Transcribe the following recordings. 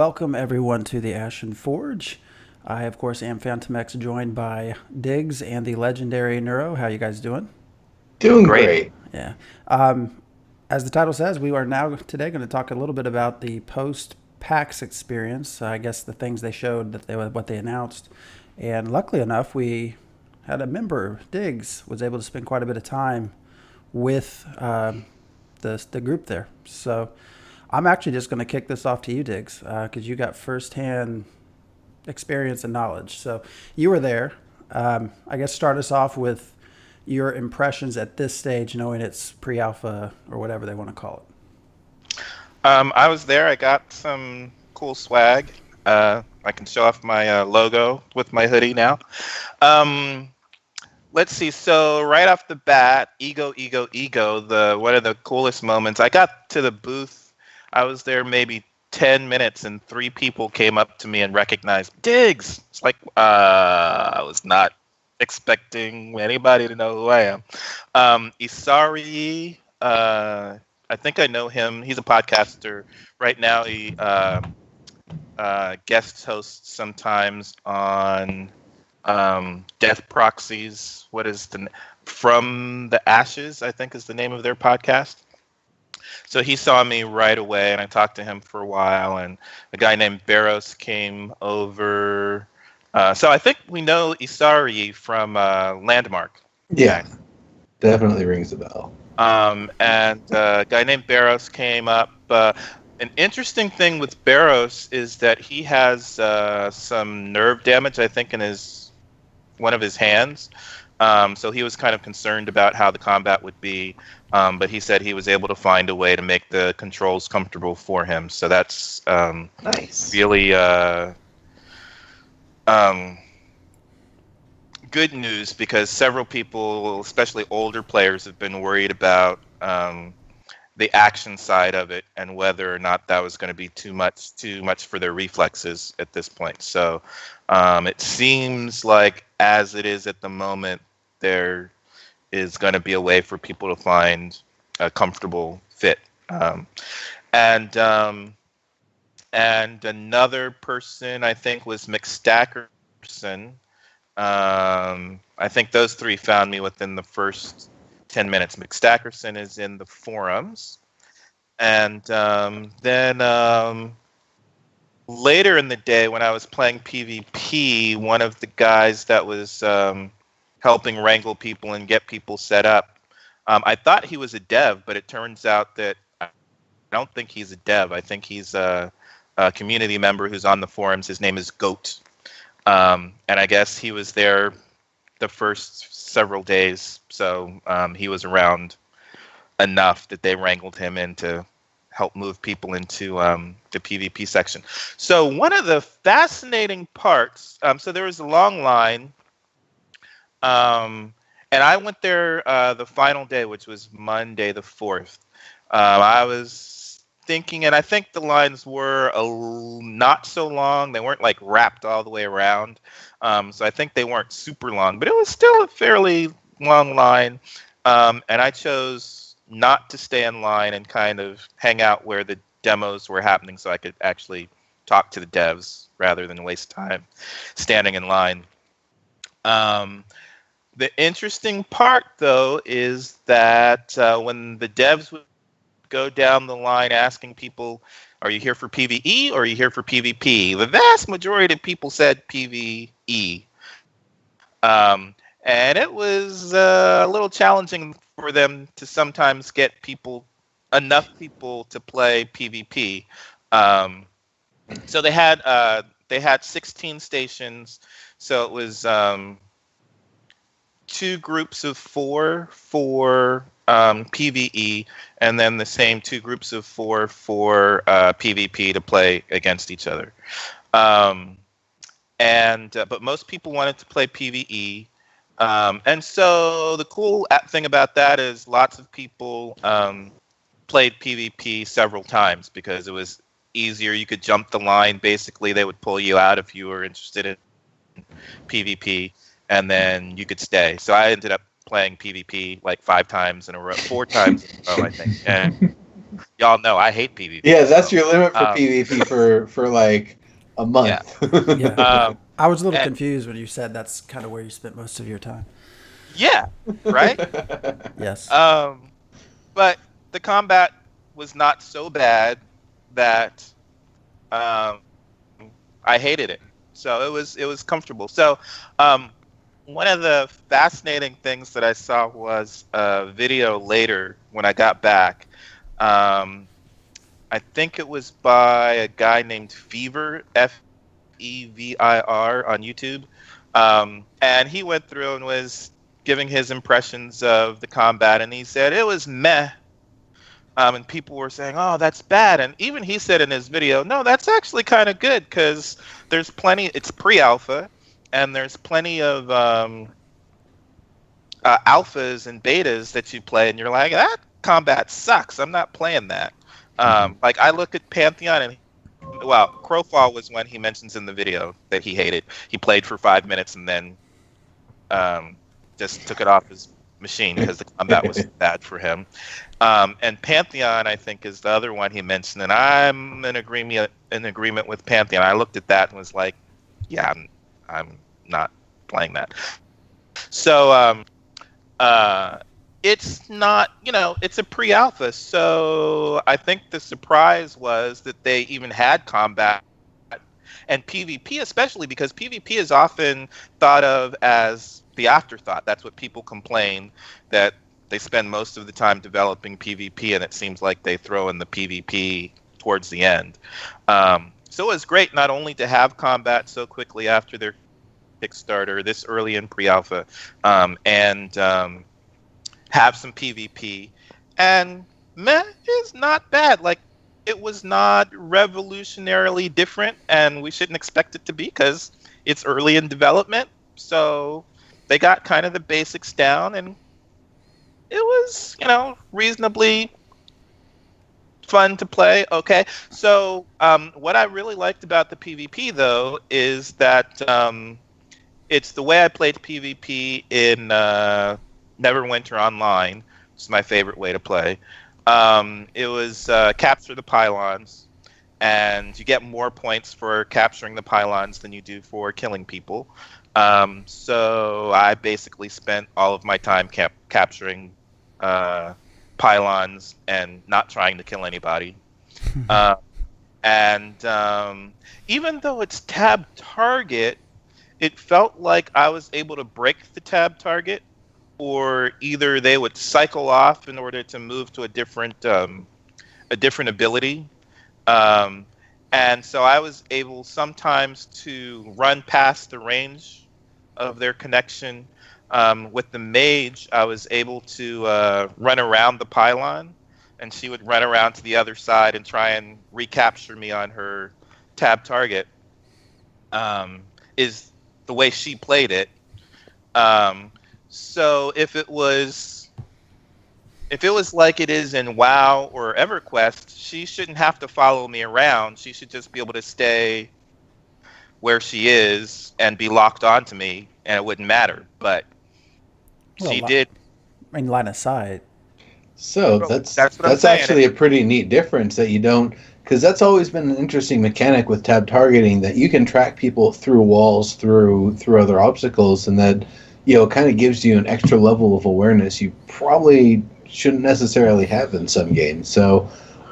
welcome everyone to the Ashen Forge. I, of course, am Phantom X, joined by Diggs and the legendary Neuro. How you guys doing? Doing Great. great. Yeah. Um, as the title says, we are now today going to talk a little bit about the post PAX experience. I guess the things they showed, what they announced, and luckily enough, we had a member, Diggs, was able to spend quite a bit of time with the group there. So I'm actually just going to kick this off to you, Diggs, because you got firsthand experience and knowledge. So you were there. I guess start us off with your impressions at this stage, knowing it's pre-alpha or whatever they want to call I was there. I got some cool swag. I can show off my logo with my hoodie now. Um, let's see. So right off the bat, ego, ego, ego. The one of the coolest moments. I got to the booth. I was there maybe 10 minutes, and three people came up to me and recognized Diggs. It's like I was not expecting anybody to know who I am. Isari. I think I know him. He's a podcaster. Right now, he guest hosts sometimes on Death Proxies. What is From the Ashes, I think is the name of their podcast. So he saw me right away, and I talked to him for a while. And a guy named Barros came over. So I think we know Isari from Landmark. Yeah, definitely rings a bell. And a guy named Barros came up. An interesting thing with Barros is that he has some nerve damage, I think, in one of his hands. So he was kind of concerned about how the combat would be. But he said he was able to find a way to make the controls comfortable for him. So that's Nice. really good news, because several people, especially older players, have been worried about the action side of it and whether or not that was going to be too much for their reflexes at this point. So it seems like, as it is at the moment, there is going to be a way for people to find a comfortable fit. And another person, I think, was McStackerson. I think those three found me within the first 10 minutes. McStackerson is in the forums. And then later in the day, when I was playing PvP, one of the guys that was helping wrangle people and get people set up, I thought he was a dev, but it turns out that I don't think he's a dev. I think he's a community member who's on the forums. His name is Goat. And I guess he was there the first several days, so he was around enough that they wrangled him in to help move people into the PvP section. So one of the fascinating parts, so there was a long line, and I went there the final day, which was Monday the 4th. I was thinking, and I think the lines were not so long. They weren't like wrapped all the way around. So I think they weren't super long, but it was still a fairly long line. And I chose not to stay in line and kind of hang out where the demos were happening, so I could actually talk to the devs rather than waste time standing in line. The interesting part, though, is that when the devs would go down the line asking people, are you here for PvE or are you here for PvP? The vast majority of people said PvE. And it was a little challenging for them to sometimes get enough people to play PvP. So they had 16 stations. So it was two groups of four for PvE, and then the same two groups of four for PvP to play against each other. But most people wanted to play PvE. And so the cool thing about that is lots of people played PvP several times because it was easier. You could jump the line. Basically, they would pull you out if you were interested in PvP, and then you could stay. So I ended up playing PvP like 5 times in a row, 4 times in a row, I think. And y'all know I hate PvP. Yeah, that's so, your limit for um, PvP for like a month. Yeah. Um, I was a little and, confused when you said that's kind of where you spent most of your time. yeah, right. Yes. Um, but the combat was not so bad that um, I hated it. So it was comfortable. So um, one of the fascinating things that I saw was a video later when I got back. Um, I think it was by a guy named Fever, Fevir, on YouTube. And he went through and was giving his impressions of the combat, and he said it was meh. And people were saying, "Oh, that's bad." And even he said in his video, "No, that's actually kind of good because there's plenty. It's pre-alpha, and there's plenty of alphas and betas that you play, and you're like, that combat sucks. I'm not playing that." Like I look at Pantheon, and well, Crowfall was one he mentions in the video that he hated. He played for 5 minutes and then just took it off his machine because the combat was bad for him. And Pantheon, I think, is the other one he mentioned, and I'm in agreement with Pantheon. I looked at that and was like, yeah, I'm not playing that. So it's not, it's a pre-alpha. So I think the surprise was that they even had combat and PvP, especially because PvP is often thought of as the afterthought. That's what people complain, that they spend most of the time developing PvP, and it seems like they throw in the PvP towards the end. So it was great not only to have combat so quickly after their Kickstarter, this early in pre-alpha, and have some PvP. And meh is not bad. Like, it was not revolutionarily different, and we shouldn't expect it to be because it's early in development. So they got kind of the basics down, and it was, reasonably fun to play. Okay, so what I really liked about the PvP, though, is that it's the way I played PvP in Neverwinter Online. It's my favorite way to play. It was capture the pylons, and you get more points for capturing the pylons than you do for killing people. So I basically spent all of my time capturing pylons and not trying to kill anybody. And even though it's tab target, it felt like I was able to break the tab target, or either they would cycle off in order to move to a different ability. And so I was able sometimes to run past the range of their connection. With the mage, I was able to run around the pylon, and she would run around to the other side and try and recapture me on her tab target, is the way she played it. So if it was like it is in WoW or EverQuest, she shouldn't have to follow me around. She should just be able to stay where she is and be locked onto me, and it wouldn't matter. But she did. I mean, line of sight. So Well, that's what I'm saying. actually a pretty neat difference that you don't, because that's always been an interesting mechanic with tab targeting, that you can track people through walls, through other obstacles, and that kind of gives you an extra level of awareness you probably shouldn't necessarily have in some games. So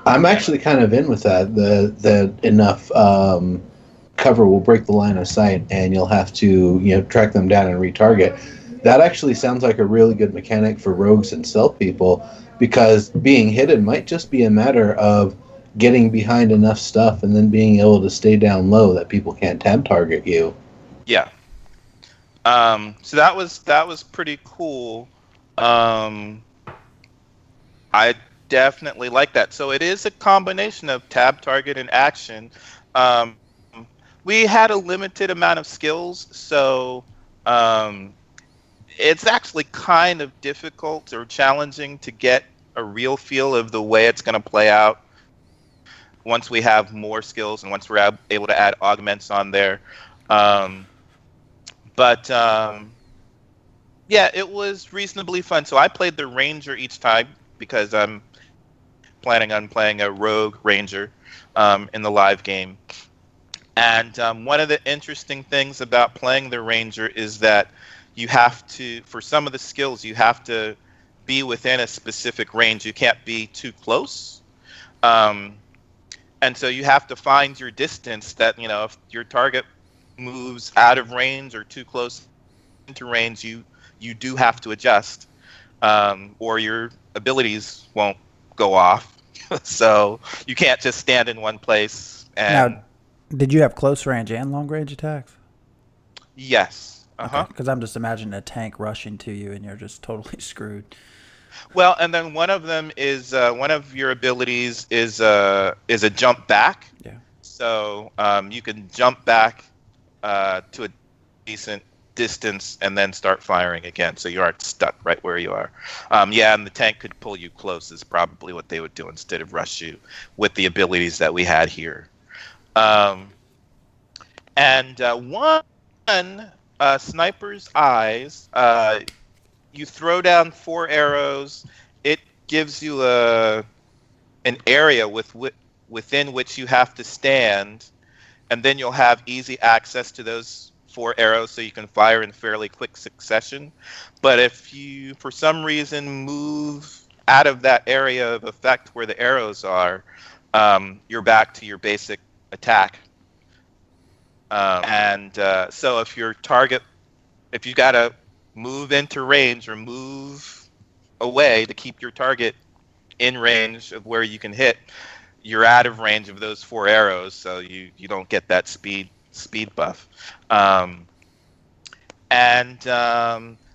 I'm actually kind of in with that. That enough cover will break the line of sight, and you'll have to track them down and retarget. That actually sounds like a really good mechanic for rogues and stealth people, because being hidden might just be a matter of getting behind enough stuff and then being able to stay down low that people can't tab target you. Yeah. So that was pretty cool. I definitely like that. So it is a combination of tab target and action. We had a limited amount of skills, so it's actually kind of difficult or challenging to get a real feel of the way it's going to play out once we have more skills and once we're able to add augments on there. But yeah, it was reasonably fun. So I played the Ranger each time because I'm planning on playing a rogue ranger in the live game. And one of the interesting things about playing the ranger is that you have to, for some of the skills, you have to be within a specific range. You can't be too close. And so you have to find your distance that, if your target moves out of range or too close into range, you do have to adjust, or your abilities won't go off. So you can't just stand in one place. And Now, did you have close range and long range attacks? yes. Okay, because I'm just imagining a tank rushing to you and you're just totally screwed. Well, and then one of them is one of your abilities is a jump back. Yeah. So you can jump back to a decent distance and then start firing again, so you aren't stuck right where you are. Yeah, and the tank could pull you close is probably what they would do instead of rush you with the abilities that we had here. And one sniper's eyes, you throw down 4 arrows. It gives you an area within which you have to stand, and then you'll have easy access to those 4 arrows so you can fire in fairly quick succession. But if you, for some reason, move out of that area of effect where the arrows are, you're back to your basic attack. So if your target, if you got to move into range or move away to keep your target in range of where you can hit, you're out of range of those 4 arrows, so you don't get that speed buff.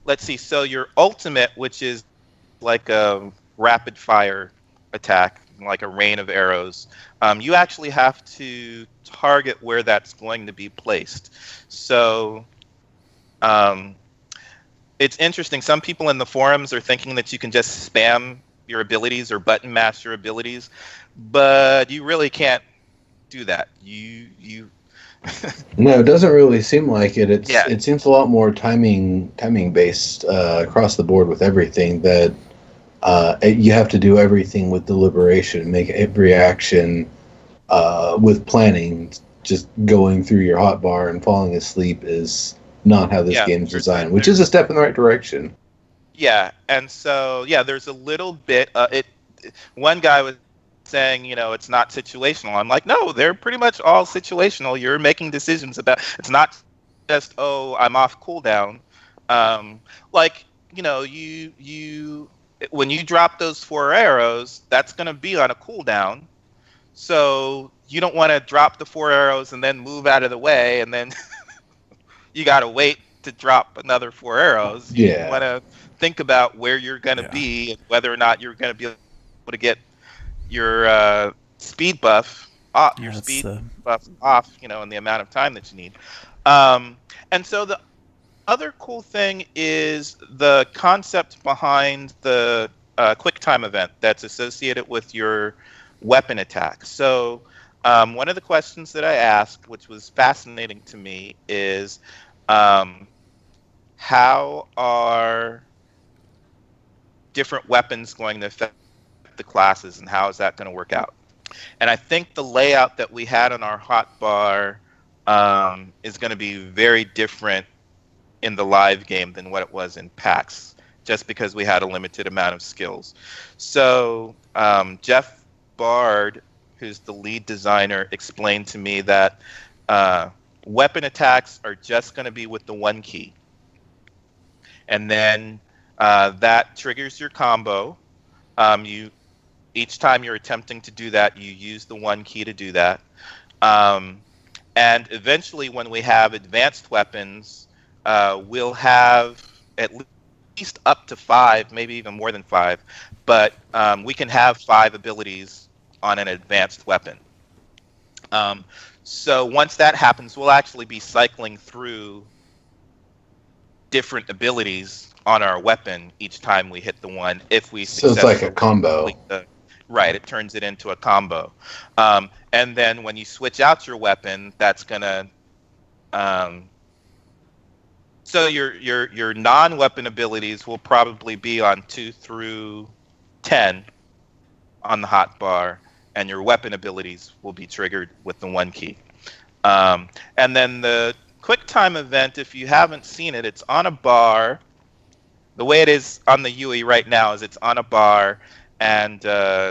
Let's see, so your ultimate, which is like a rapid fire attack, like a rain of arrows, you actually have to target where that's going to be placed. So it's interesting. Some people in the forums are thinking that you can just spam your abilities or button mash your abilities, but you really can't do that. You No, it doesn't really seem like it. Yeah. It seems a lot more timing based across the board with everything. That you have to do everything with deliberation, make every action with planning. Just going through your hotbar and falling asleep is not how this game's designed, which is a step in the right direction. Yeah, and so there's a little bit. One guy was saying, it's not situational. I'm like, no, they're pretty much all situational. You're making decisions about. It's not just I'm off cooldown. You when you drop those 4 arrows, that's going to be on a cooldown. So you don't want to drop the 4 arrows and then move out of the way, and then you got to wait to drop another 4 arrows. You want to think about where you're going to be and whether or not you're going to be able to get your speed buff off, off, in the amount of time that you need. And so the other cool thing is the concept behind the quick time event that's associated with your weapon attack. So one of the questions that I asked, which was fascinating to me, is how are different weapons going to affect the classes, and how is that going to work out? And I think the layout that we had on our hotbar is going to be very different in the live game than what it was in PAX, just because we had a limited amount of skills. So Jeff Bard, who's the lead designer, explained to me that weapon attacks are just going to be with the 1 key. And then that triggers your combo. Each time you're attempting to do that, you use the 1 key to do that. And eventually, when we have advanced weapons, we'll have at least up to 5, maybe even more than 5. But we can have 5 abilities on an advanced weapon. So once that happens, we'll actually be cycling through different abilities on our weapon each time we hit the 1. If we so it's like a combo. Right, it turns it into a combo. And then when you switch out your weapon, that's gonna so your non-weapon abilities will probably be on 2 through 10, on the hotbar, and your weapon abilities will be triggered with the 1 key. And then the quick time event, if you haven't seen it, it's on a bar. The way it is on the UE right now is it's on a bar, and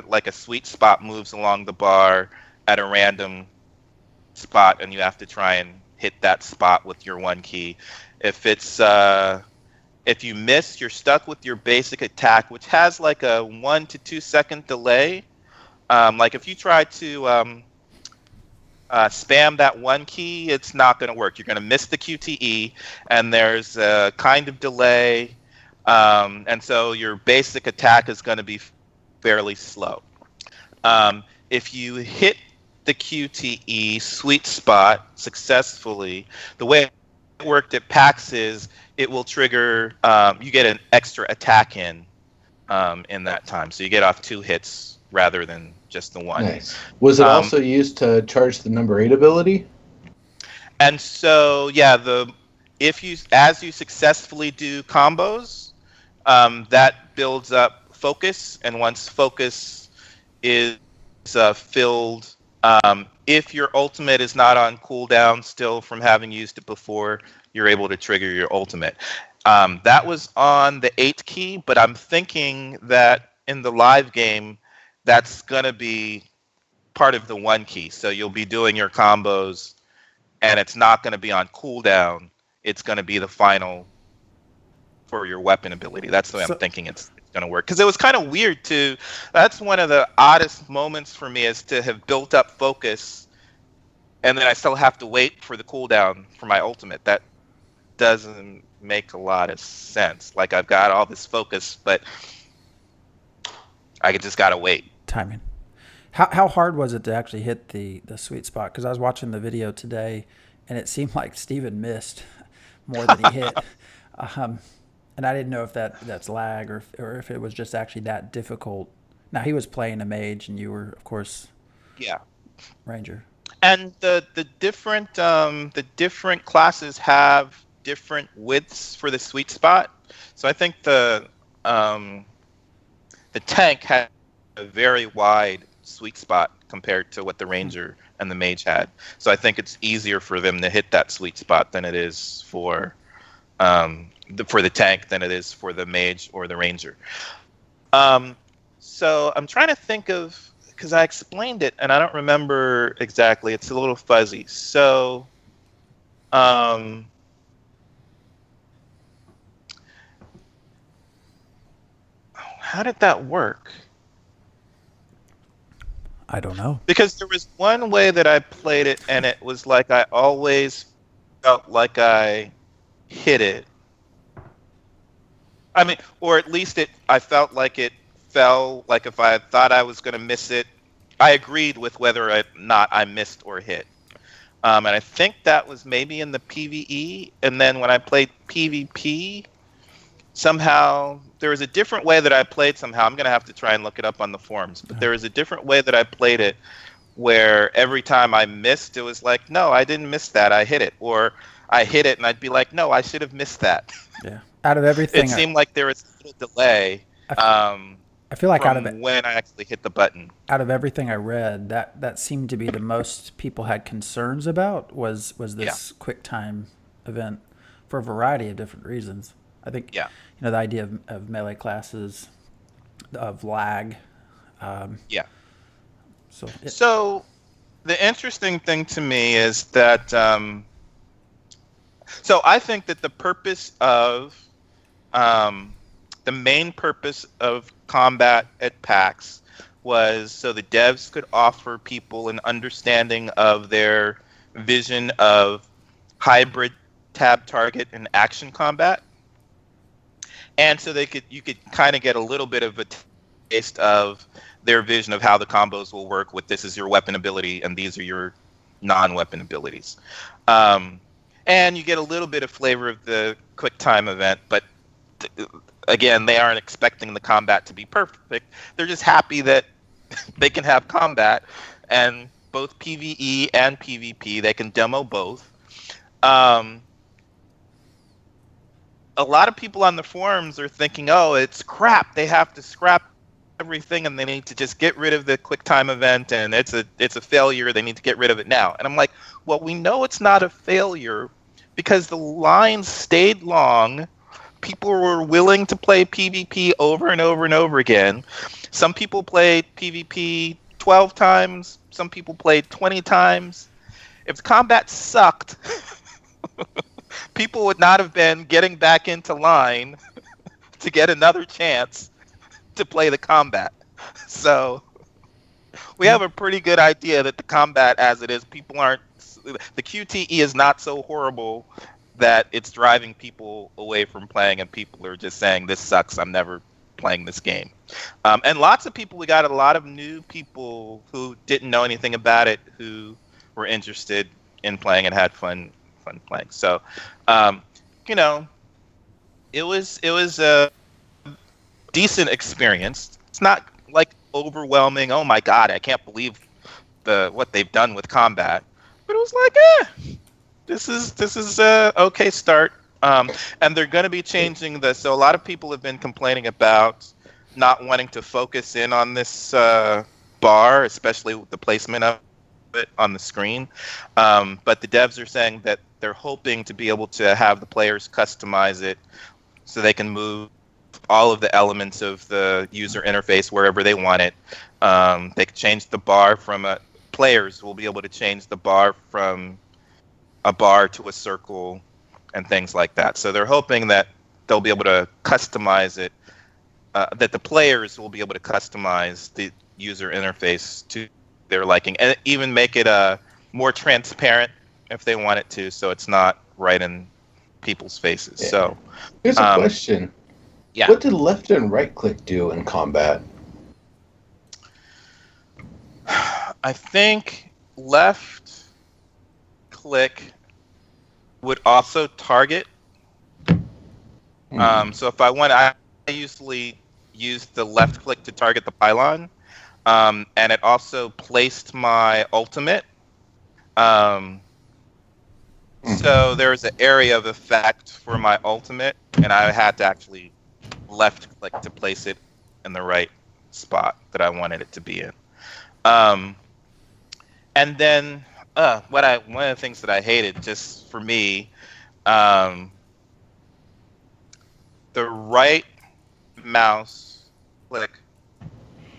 like a sweet spot moves along the bar at a random spot, and you have to try and hit that spot with your 1 key. If you miss, you're stuck with your basic attack, which has like a 1 to 2 second delay. Like if you try to spam that 1 key, it's not going to work. You're going to miss the QTE, and there's a kind of delay, and so your basic attack is going to be fairly slow. If you hit the QTE sweet spot successfully, the way it worked at PAX is it will trigger, you get an extra attack in that time. So you get off 2 hits rather than just the 1. Nice. Was it also used to charge the number 8 ability? And so, yeah, as you successfully do combos, that builds up focus, and once focus is filled, if your ultimate is not on cooldown still from having used it before, you're able to trigger your ultimate. That was on the 8th key, but I'm thinking that in the live game, that's going to be part of the 1 key. So you'll be doing your combos, and it's not going to be on cooldown. It's going to be the final for your weapon ability. That's the way I'm thinking it's going to work. Because it was kind of weird, too. That's one of the oddest moments for me, is to have built up focus, and then I still have to wait for the cooldown for my ultimate. That doesn't make a lot of sense. Like, I've got all this focus, but I just got to wait. Timing. How hard was it to actually hit the sweet spot? Because I was watching the video today, and it seemed like Steven missed more than he hit. And I didn't know if that's lag or if it was just actually that difficult. Now, he was playing a mage, and you were, of course, ranger. And the different classes have different widths for the sweet spot. So I think the tank had a very wide sweet spot compared to what the ranger and the mage had. So I think it's easier for them to hit that sweet spot than it is for the tank than it is for the mage or the ranger. So I'm trying to think of, because I explained it and I don't remember exactly. It's a little fuzzy. So how did that work? I don't know. Because there was one way that I played it, and it was like I always felt like I hit it. I mean, or at least I felt like it fell, like if I thought I was going to miss it, I agreed with whether or not I missed or hit. And I think that was maybe in the PvE, and then when I played PvP, somehow there was a different way that I played somehow. I'm going to have to try and look it up on the forums, but there was a different way that I played it where every time I missed, it was like, no, I didn't miss that, I hit it. Or I hit it and I'd be like, no, I should have missed that. Yeah. Out of everything, it seemed like there was a little delay. I feel like when I actually hit the button. Out of everything I read, that seemed to be the most people had concerns about was this quick time event for a variety of different reasons. I think the idea of melee classes, of lag. So the interesting thing to me is that so I think that the purpose of the main purpose of combat at PAX was so the devs could offer people an understanding of their vision of hybrid tab target and action combat. And so you could kind of get a little bit of a taste of their vision of how the combos will work with this is your weapon ability and these are your non-weapon abilities. And you get a little bit of flavor of the quick time event, but again, they aren't expecting the combat to be perfect. They're just happy that they can have combat, and both PvE and PvP, they can demo both. A lot of people on the forums are thinking, oh, it's crap. They have to scrap everything, and they need to just get rid of the quick time event, and it's a failure. They need to get rid of it now. And I'm like, well, we know it's not a failure because the lines stayed long. People were willing to play PvP over and over and over again. Some people played PvP 12 times. Some people played 20 times. If the combat sucked, people would not have been getting back into line to get another chance to play the combat. So we have a pretty good idea that the combat as it is, the QTE is not so horrible that it's driving people away from playing, and people are just saying, this sucks, I'm never playing this game. And lots of people, we got a lot of new people who didn't know anything about it, who were interested in playing and had fun playing. So, it was a decent experience. It's not like overwhelming. Oh my god, I can't believe what they've done with combat. But it was like, this is a okay start. And they're going to be changing this. So a lot of people have been complaining about not wanting to focus in on this bar, especially with the placement of it on the screen. But the devs are saying that they're hoping to be able to have the players customize it so they can move all of the elements of the user interface wherever they want it. They can change the bar players will be able to change the bar from a bar to a circle and things like that. So they're hoping that they'll be able to customize it, that the players will be able to customize the user interface to their liking, and even make it more transparent if they want it to, so it's not right in people's faces. Yeah. So here's a question. Yeah. What did left and right click do in combat? I think left click would also target. So if I usually use the left click to target the pylon, and it also placed my ultimate. So there's an area of effect for my ultimate, and I had to actually left click to place it in the right spot that I wanted it to be in. And then one of the things that I hated, just for me, the right mouse click,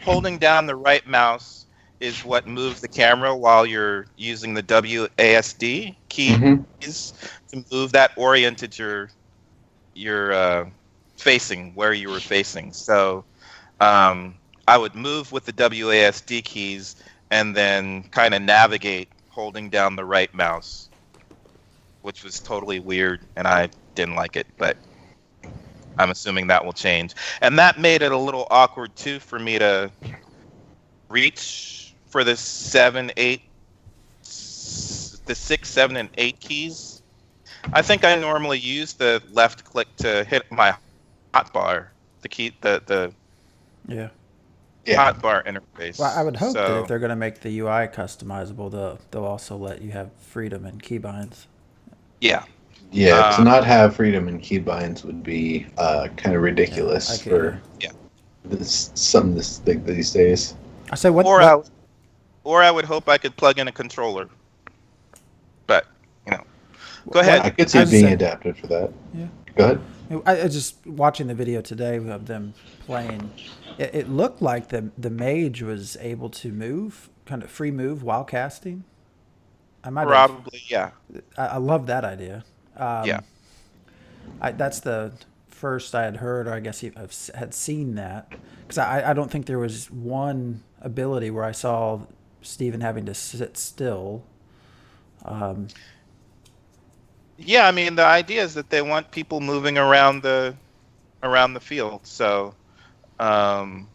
holding down the right mouse is what moves the camera while you're using the WASD keys to move that oriented your facing where you were facing. So I would move with the WASD keys and then kind of navigate holding down the right mouse, which was totally weird, and I didn't like it, but I'm assuming that will change. And that made it a little awkward too for me to reach for the 6, 7, and 8 keys. I think I normally use the left click to hit my hotbar, the hotbar interface. Well, I would hope that if they're going to make the UI customizable, they'll also let you have freedom in keybinds. Yeah. Yeah, to not have freedom in keybinds would be kind of ridiculous for something this big these days. I say what? Or I would hope I could plug in a controller. But go ahead. I could see it being adapted for that. Yeah. Go ahead. I just watching the video today of them playing. It looked like the mage was able to move, kind of free move while casting. Yeah. I love that idea. Yeah. That's the first I had heard, or I guess I had seen that, because I don't think there was one ability where I saw Steven having to sit still. Yeah, I mean, the idea is that they want people moving around the field. So I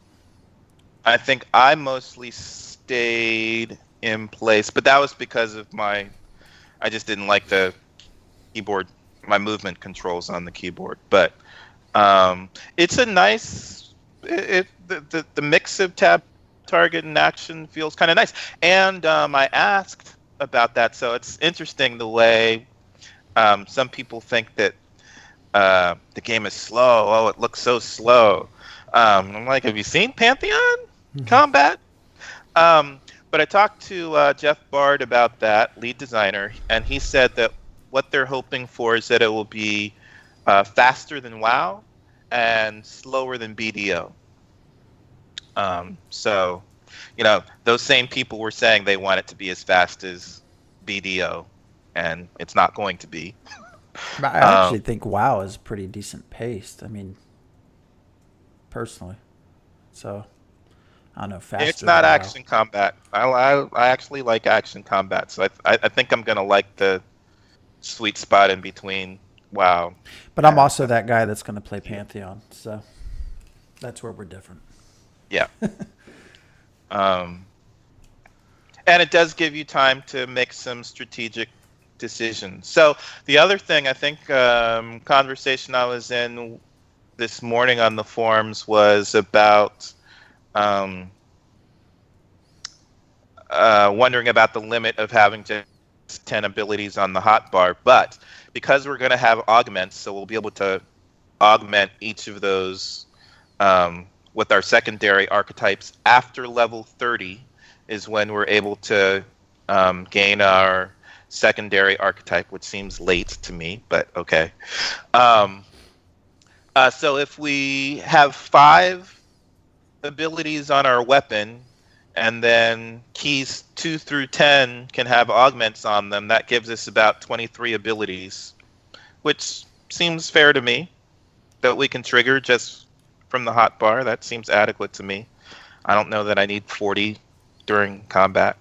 think I mostly stayed in place, but that was because of I just didn't like the keyboard, my movement controls on the keyboard. But it's a nice, the mix of tab, target, and action feels kind of nice. And I asked about that, so it's interesting the way some people think that the game is slow. Oh, it looks so slow. I'm like, have you seen Pantheon combat? But I talked to Jeff Bard about that, lead designer, and he said that what they're hoping for is that it will be faster than WoW and slower than BDO. So, those same people were saying they want it to be as fast as BDO, and it's not going to be. But I actually think WoW is pretty decent paced. I mean, personally. So, I don't know, faster. It's not than WoW. action combat. I actually like action combat, so I think I'm going to like the sweet spot in between WoW. But I'm also that guy that's going to play Pantheon, so that's where we're different. Yeah. And it does give you time to make some strategic decisions. So the other thing, I think, conversation I was in this morning on the forums was about wondering about the limit of having just 10 abilities on the hotbar. But because we're going to have augments, so we'll be able to augment each of those with our secondary archetypes after level 30 is when we're able to gain our secondary archetype, which seems late to me, but okay. So if we have 5 abilities on our weapon, and then keys 2 through 10 can have augments on them, that gives us about 23 abilities, which seems fair to me that we can trigger just from the hotbar. That seems adequate to me. I don't know that I need 40 during combat.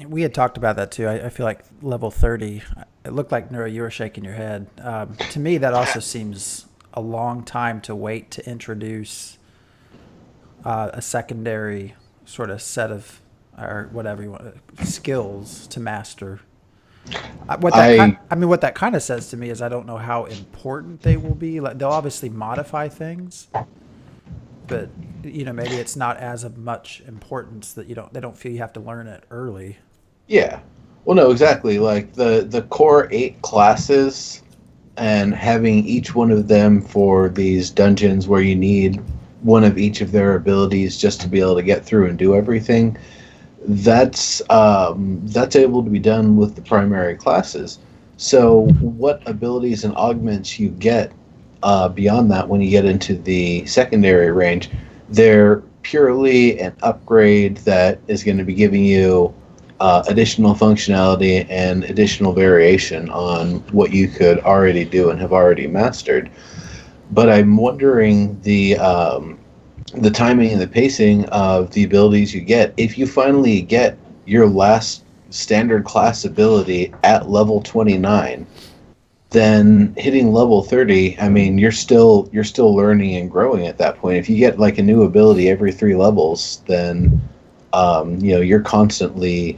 We had talked about that too. I feel like level 30, it looked like, Neuro, you were shaking your head. To me, that also seems a long time to wait to introduce a secondary sort of set of, or whatever you want, skills to master. What that kind of says to me is I don't know how important they will be. Like, they'll obviously modify things, but maybe it's not as of much importance that they don't feel you have to learn it early. Yeah. Well, no, exactly. Like the core 8 classes and having each one of them for these dungeons where you need one of each of their abilities just to be able to get through and do everything. That's able to be done with the primary classes. So what abilities and augments you get beyond that when you get into the secondary range, they're purely an upgrade that is going to be giving you additional functionality and additional variation on what you could already do and have already mastered. But I'm wondering the timing and the pacing of the abilities you get. If you finally get your last standard class ability at level 29, then hitting level 30, I mean, you're still learning and growing at that point. If you get like a new ability every 3 levels, then you're constantly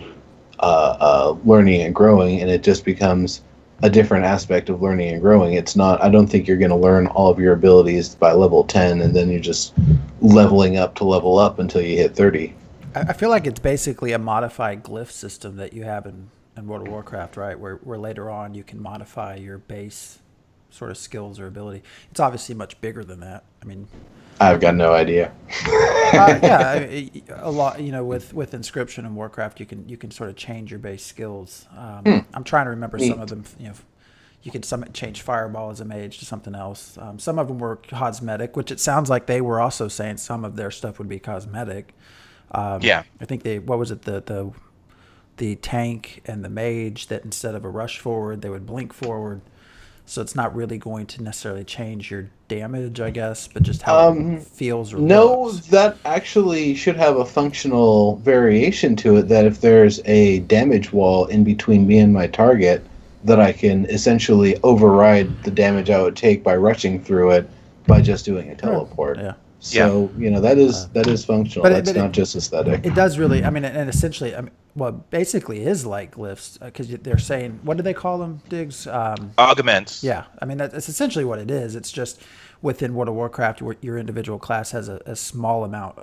learning and growing, and it just becomes a different aspect of learning and growing. It's not, I don't think you're going to learn all of your abilities by level 10 and then you're just leveling up to level up until you hit 30. I feel like it's basically a modified glyph system that you have in World of Warcraft, right? Where later on you can modify your base sort of skills or ability. It's obviously much bigger than that. I mean, I've got no idea. A lot. With Inscription and Warcraft, you can sort of change your base skills. I'm trying to remember some of them. You could change Fireball as a mage to something else. Some of them were cosmetic, which it sounds like they were also saying some of their stuff would be cosmetic. I think what was it, the tank and the mage, that instead of a rush forward, they would blink forward. So it's not really going to necessarily change your damage, I guess, but just how it feels or looks. That actually should have a functional variation to it, that if there's a damage wall in between me and my target, that I can essentially override the damage I would take by rushing through it by just doing a teleport. Yeah. So, that is functional. That's not just aesthetic. It does really, and essentially, basically is like glyphs, because they're saying, what do they call them, Diggs? Augments. Yeah. That's essentially what it is. It's just within World of Warcraft, your individual class has a small amount,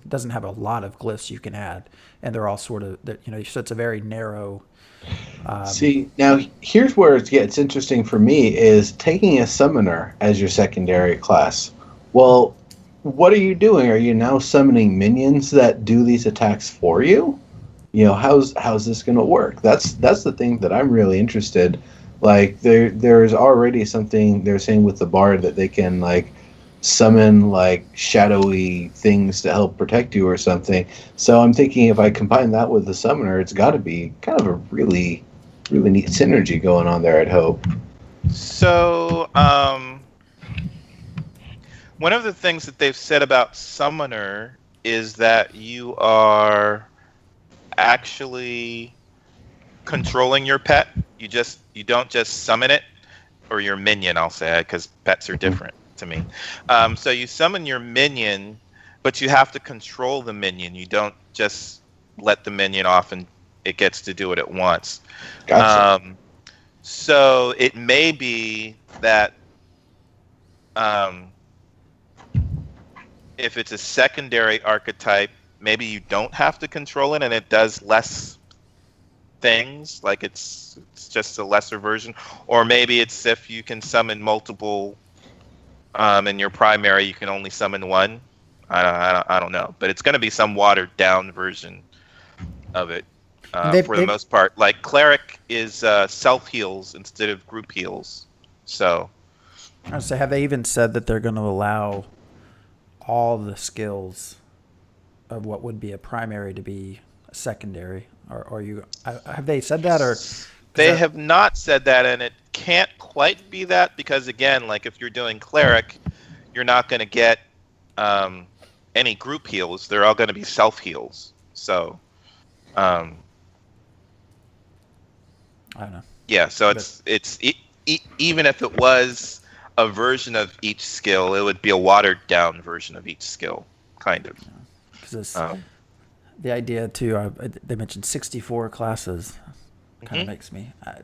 doesn't have a lot of glyphs you can add. And they're all sort of, so it's a very narrow. See, now here's where it gets interesting for me, is taking a summoner as your secondary class. Well, what are you doing? Are you now summoning minions that do these attacks for you? How's this going to work? That's the thing that I'm really interested. Like there's already something they're saying with the bard that they can like summon like shadowy things to help protect you or something. So I'm thinking if I combine that with the summoner, it's got to be kind of a really neat synergy going on there, I'd hope. So, one of the things that they've said about Summoner is that you are actually controlling your pet. You don't just summon it, or your minion, I'll say, because pets are different to me. So you summon your minion, but you have to control the minion. You don't just let the minion off and it gets to do what it wants. Gotcha. So it may be that if it's a secondary archetype, maybe you don't have to control it and it does less things, like it's just a lesser version. Or maybe it's if you can summon multiple in your primary, you can only summon one. I don't know. But it's going to be some watered down version of it. For the most part, like cleric is self heals instead of group heals. So, have they even said that they're going to allow all the skills of what would be a primary to be a secondary? Or you have they said that, or they have not said that, and it can't quite be that because again, like if you're doing cleric, you're not going to get any group heals. They're all going to be self heals. So. I don't know. Yeah, so even if it was a version of each skill, it would be a watered down version of each skill, kind of. Because the idea too, they mentioned 64 classes. Kind of makes me, I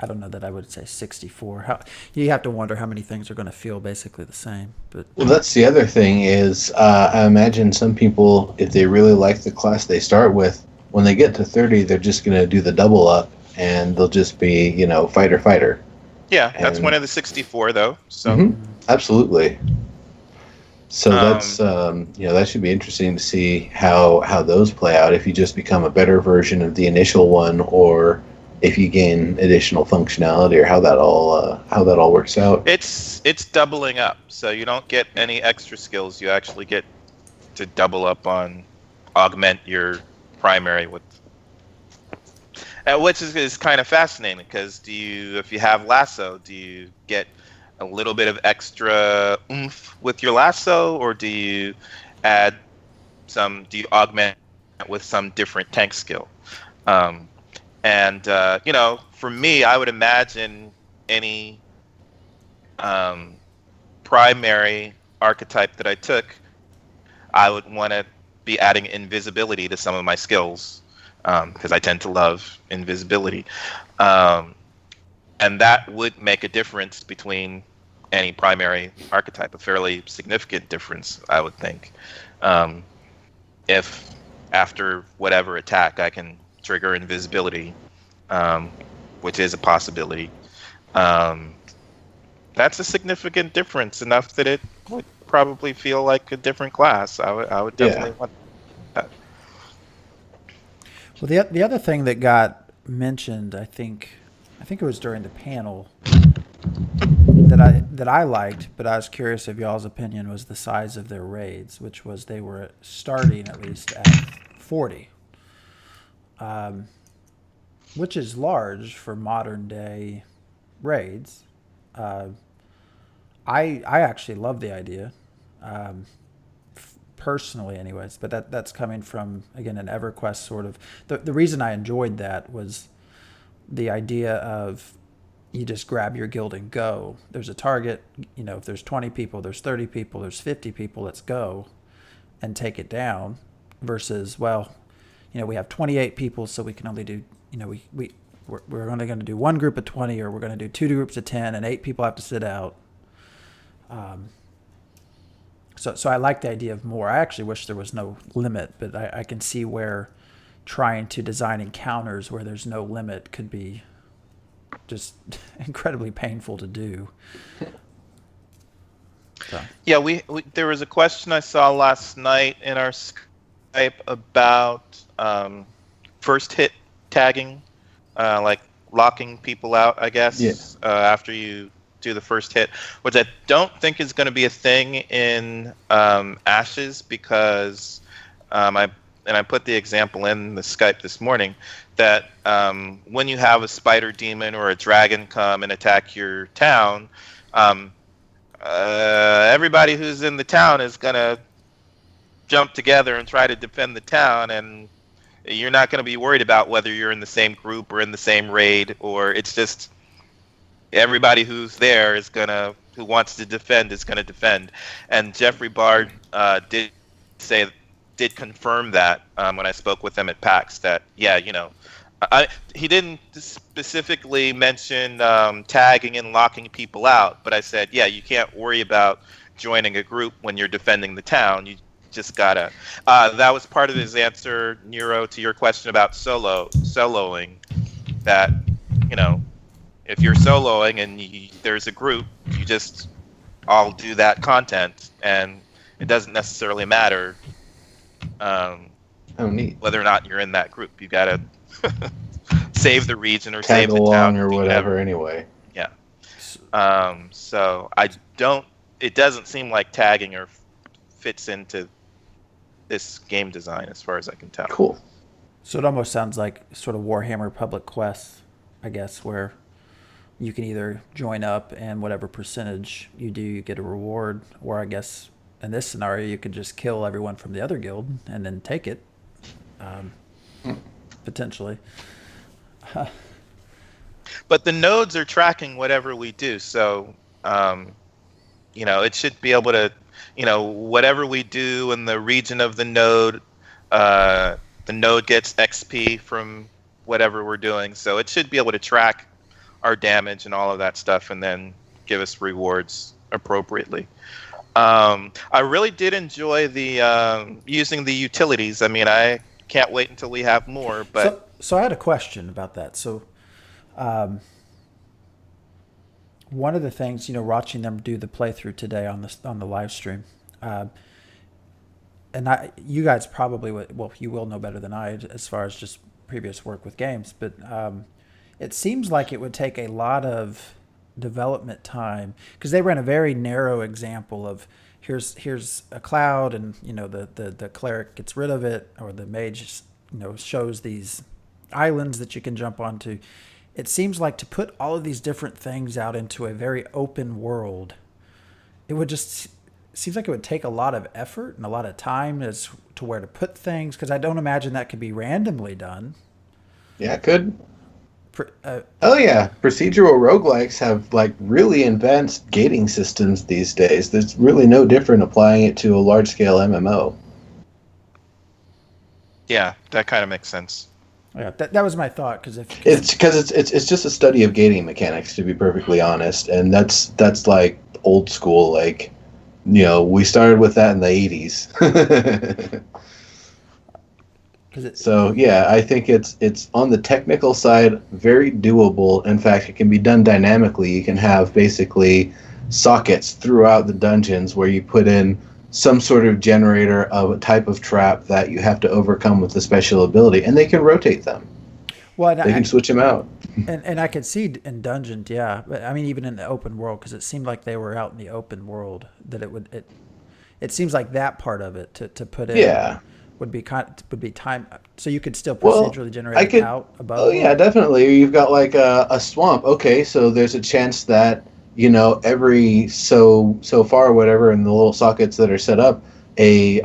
don't know that I would say 64. You have to wonder how many things are going to feel basically the same. But Well, that's the other thing is I imagine some people, if they really like the class they start with, when they get to 30, they're just going to do the double up, and they'll just be, fighter. Yeah, that's one of the 64, though. So absolutely. So that's that should be interesting to see how those play out. If you just become a better version of the initial one, or if you gain additional functionality, or how that all works out. It's doubling up, so you don't get any extra skills. You actually get to double up on, augment your primary with. Which is kind of fascinating because if you have lasso, do you get a little bit of extra oomph with your lasso, or do you augment with some different tank skill? For me, I would imagine any primary archetype that I took, I would want to be adding invisibility to some of my skills. Because I tend to love invisibility. And that would make a difference between any primary archetype, a fairly significant difference, I would think. If after whatever attack I can trigger invisibility, which is a possibility, that's a significant difference, enough that it would probably feel like a different class. I would definitely want that. Well, the other thing that got mentioned, I think it was during the panel that I liked, but I was curious of y'all's opinion, was the size of their raids, which was they were starting at least at 40, which is large for modern day raids. I actually love the idea. Personally anyways, but that's coming from, again, an EverQuest sort of, the reason I enjoyed that was the idea of you just grab your guild and go. There's a target, if there's 20 people, there's 30 people, there's 50 people, let's go and take it down, versus, we have 28 people, so we can only do, we're only going to do one group of 20, or we're going to do two groups of 10, and 8 people have to sit out. So I like the idea of more. I actually wish there was no limit, but I can see where trying to design encounters where there's no limit could be just incredibly painful to do. Yeah, we there was a question I saw last night in our Skype about first hit tagging, like locking people out, I guess, after you do the first hit, which I don't think is going to be a thing in Ashes because I put the example in the Skype this morning that when you have a spider demon or a dragon come and attack your town, everybody who's in the town is going to jump together and try to defend the town, and you're not going to be worried about whether you're in the same group or in the same raid, or it's just everybody who's there is who wants to defend is going to defend. And Jeffrey Bard did confirm that when I spoke with him at PAX that, yeah, he didn't specifically mention tagging and locking people out, but I said, yeah, you can't worry about joining a group when you're defending the town. You just gotta. That was part of his answer, Nero, to your question about soloing. That if you're soloing and there's a group, you just all do that content, and it doesn't necessarily matter whether or not you're in that group. You gotta save the region or tag save the along town or whatever. Anyway. Yeah. So I don't. It doesn't seem like tagging or fits into this game design as far as I can tell. Cool. So it almost sounds like sort of Warhammer Public Quest, I guess, where you can either join up and whatever percentage you do, you get a reward, or I guess in this scenario, you could just kill everyone from the other guild and then take it, potentially. But the nodes are tracking whatever we do, so it should be able to, whatever we do in the region of the node gets XP from whatever we're doing, so it should be able to track our damage and all of that stuff, and then give us rewards appropriately. I really did enjoy the using the utilities. I mean, I can't wait until we have more. But so I had a question about that. So, one of the things, watching them do the playthrough today on the live stream, and you guys probably you will know better than I as far as just previous work with games, but it seems like it would take a lot of development time because they ran a very narrow example of here's a cloud, and the cleric gets rid of it, or the mage shows these islands that you can jump onto. It seems like to put all of these different things out into a very open world, seems like it would take a lot of effort and a lot of time as to where to put things, because I don't imagine that could be randomly done. Yeah, it could. Oh yeah, procedural roguelikes have really advanced gating systems these days. There's really no different applying it to a large-scale MMO. Yeah, that kind of makes sense. Yeah, that was my thought, because it's just a study of gating mechanics, to be perfectly honest, and that's like old school. We started with that in the 80s. So yeah, I think it's on the technical side very doable. In fact, it can be done dynamically. You can have basically sockets throughout the dungeons where you put in some sort of generator of a type of trap that you have to overcome with a special ability, and they can rotate them. Well, they can switch them out. And I could see in dungeons, yeah, but I mean even in the open world, because it seemed like they were out in the open world that it seems like that part of it to put in. Yeah. Would be time, so you could still procedurally generate it out above. Oh yeah, definitely. You've got a swamp. Okay, so there's a chance that every so far or whatever in the little sockets that are set up, a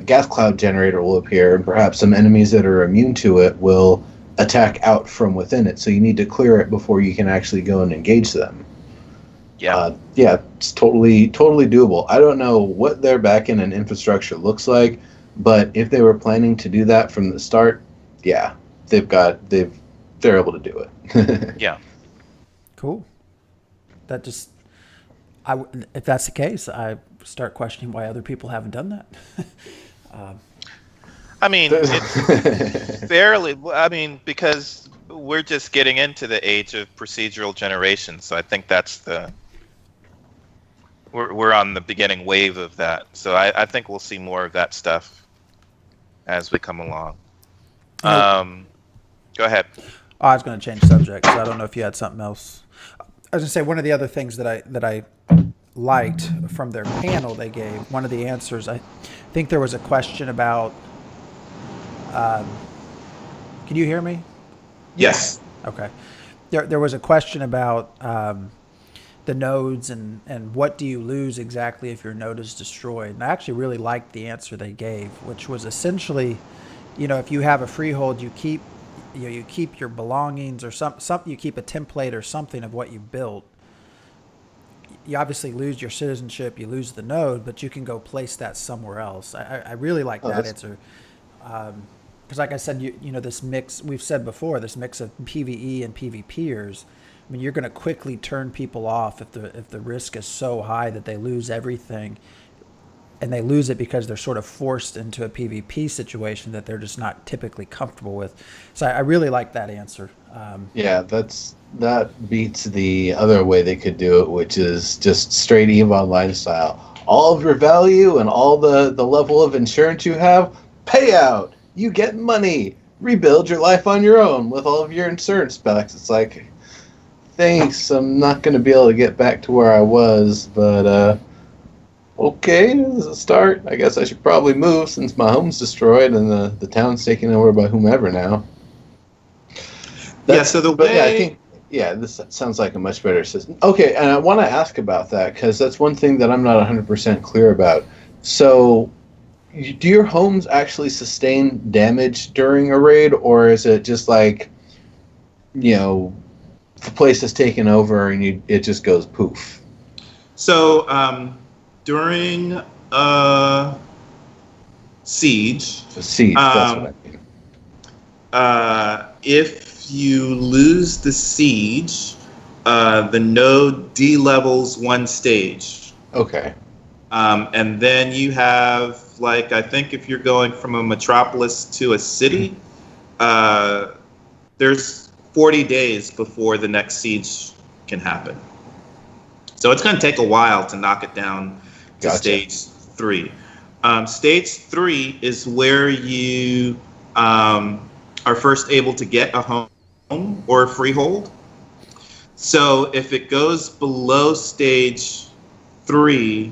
gas cloud generator will appear, and perhaps some enemies that are immune to it will attack out from within it. So you need to clear it before you can actually go and engage them. Yeah. Yeah, it's totally doable. I don't know what their backend and infrastructure looks like. But if they were planning to do that from the start, yeah, they're able to do it. Yeah. Cool. If that's the case, I start questioning why other people haven't done that. I mean, it's fairly. I mean, because we're just getting into the age of procedural generation, so I think we're on the beginning wave of that. So I think we'll see more of that stuff as we come along. Go ahead. I was going to change subjects. I don't know if you had something else. I was going to say one of the other things that I liked from their panel they gave, one of the answers, I think there was a question about, can you hear me? Yes. Okay. There was a question about the nodes and what do you lose exactly if your node is destroyed. And I actually really liked the answer they gave, which was essentially, if you have a freehold, you keep your belongings or something, you keep a template or something of what you built. You obviously lose your citizenship, you lose the node, but you can go place that somewhere else. I really like that answer. Because like I said, this mix, we've said before, this mix of PvE and PvPers, I mean, you're going to quickly turn people off if the risk is so high that they lose everything. And they lose it because they're sort of forced into a PvP situation that they're just not typically comfortable with. So I really like that answer. That beats the other way they could do it, which is just straight EVE Online style. All of your value and all the level of insurance you have, payout. You get money. Rebuild your life on your own with all of your insurance specs. It's like, thanks, I'm not going to be able to get back to where I was, but okay, this is a start. I guess I should probably move since my home's destroyed and the town's taken over by whomever now. So I think this sounds like a much better system. Okay, and I want to ask about that because that's one thing that I'm not 100% clear about. So, do your homes actually sustain damage during a raid, or is it just like, the place is taken over and it just goes poof? So, during a siege, that's what I mean. If you lose the siege, the node de-levels one stage. Okay. And then you have, I think if you're going from a metropolis to a city, there's 40 days before the next siege can happen. So it's going to take a while to knock it down to stage 3. Stage 3 is where you are first able to get a home or a freehold. So if it goes below stage 3,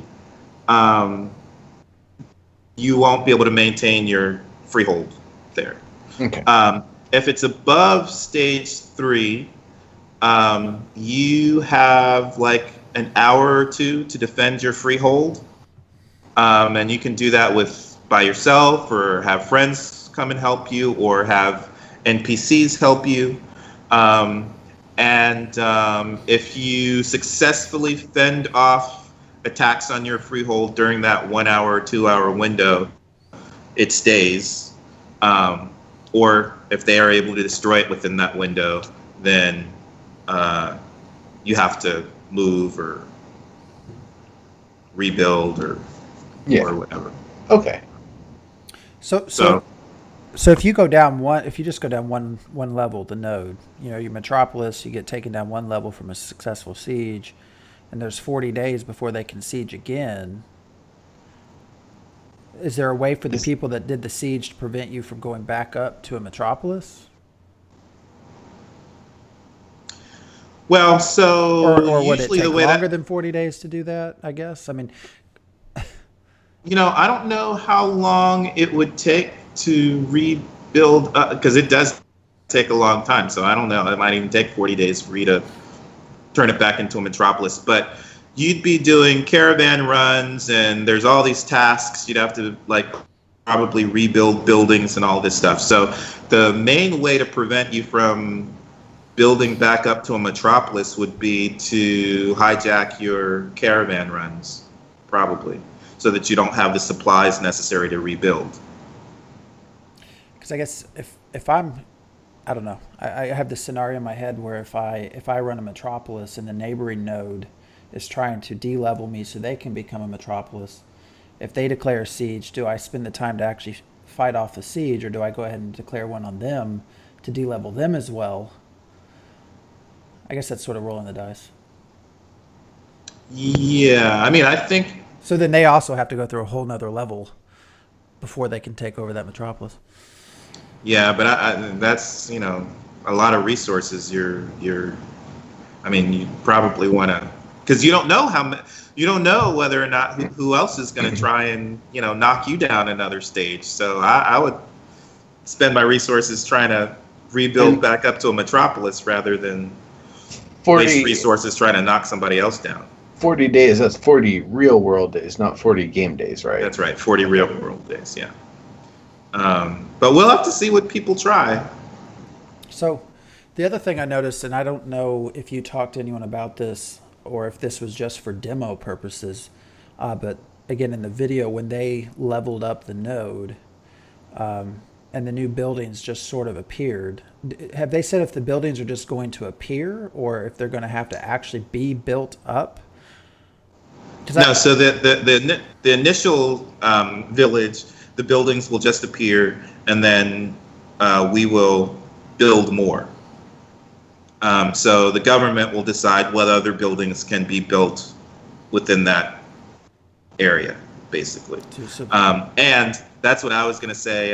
you won't be able to maintain your freehold there. Okay. If it's above stage 3, you have an hour or two to defend your freehold, and you can do that by yourself, or have friends come and help you, or have NPCs help you. If you successfully fend off attacks on your freehold during that 1 hour or 2 hour window, it stays. Or if they are able to destroy it within that window, then you have to move or rebuild or whatever. Okay. So if you go down if you just go down one level, the node, your metropolis, you get taken down one level from a successful siege, and there's 40 days before they can siege again. Is there a way for the people that did the siege to prevent you from going back up to a metropolis? Well, so or would it usually take the way longer than 40 days to do that? I guess. I mean, I don't know how long it would take to rebuild, because it does take a long time. So I don't know. It might even take 40 days for you to turn it back into a metropolis. But you'd be doing caravan runs, and there's all these tasks. You'd have to probably rebuild buildings and all this stuff. So the main way to prevent you from building back up to a metropolis would be to hijack your caravan runs, probably, so that you don't have the supplies necessary to rebuild. Because I guess if I don't know, I have this scenario in my head where if I run a metropolis and the neighboring node is trying to de-level me so they can become a metropolis, if they declare a siege, do I spend the time to actually fight off the siege, or do I go ahead and declare one on them to de-level them as well? I guess that's sort of rolling the dice. Yeah, I mean, I think, So then they also have to go through a whole nother level before they can take over that metropolis. yeah, but that's, a lot of resources. I mean, you probably want to, because you don't know you don't know whether or not who else is going to try and, knock you down another stage. So I would spend my resources trying to rebuild back up to a metropolis rather than 40, waste resources trying to knock somebody else down. 40 days, that's 40 real world days, not 40 game days, right? That's right, 40 real world days, yeah. But we'll have to see what people try. So the other thing I noticed, and I don't know if you talked to anyone about this or if this was just for demo purposes, but again, in the video, when they leveled up the node and the new buildings just sort of appeared, have they said if the buildings are just going to appear or if they're going to have to actually be built up? No, so the initial village, the buildings will just appear, and then we will build more. So the government will decide what other buildings can be built within that area, basically. And that's what I was going to say